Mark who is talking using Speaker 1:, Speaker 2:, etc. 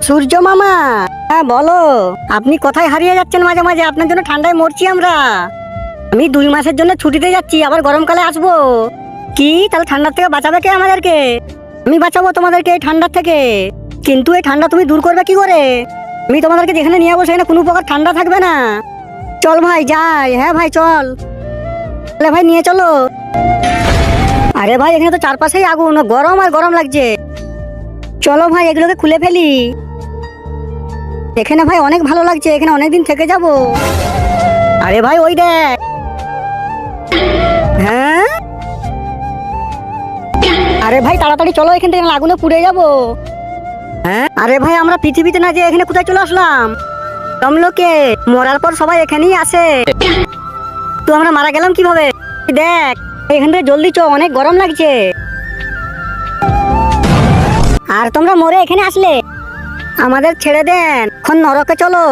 Speaker 1: সূর্য মামা, হ্যাঁ বলো। আপনি কোথায় হারিয়ে যাচ্ছেন মাঝে মাঝে? আপনার জন্য ঠান্ডায় মরছি আমরা। আমি 2 মাসের জন্য ছুটিতে যাচ্ছি, আবার গরমকালে আসবো। কি তাহলে ঠান্ডার থেকে বাঁচাবে কে আমাদেরকে? আমি বাঁচাবো তোমাদেরকে এই ঠান্ডার থেকে। কিন্তু এই ঠান্ডা তুমি দূর করবে কি করে? আমি তোমাদেরকে যেখানে নিয়ে যাবো সেখানে কোনো প্রকার ঠান্ডা থাকবে না। চল ভাই যাই। হ্যাঁ ভাই চল। তাহলে ভাই নিয়ে চলো। আরে ভাই এখানে তো চারপাশেই আগুন, গরম আর গরম লাগছে। চলো ভাই এগুলোকে খুলে ফেলি। এখানে ভাই অনেক ভালো লাগছে, এখানে অনেকদিন থেকে যাব। আরে ভাই ওই দেখ। হ্যাঁ আরে ভাই তাড়াতাড়ি চলো, এখান থেকে আগুনে পুড়ে যাবো। হ্যাঁ আরে ভাই আমরা পৃথিবীতে না যে এখানে কোথায় চলে আসলাম? লোকে মরার পর সবাই এখানেই আসে, তো আমরা মারা গেলাম কিভাবে? দেখ এখান থেকে জলদি চো, অনেক গরম লাগছে। আর তোমরা মরে এখানে আসলে আমাদের ছেড়ে দেন, এখন নরকে চলো।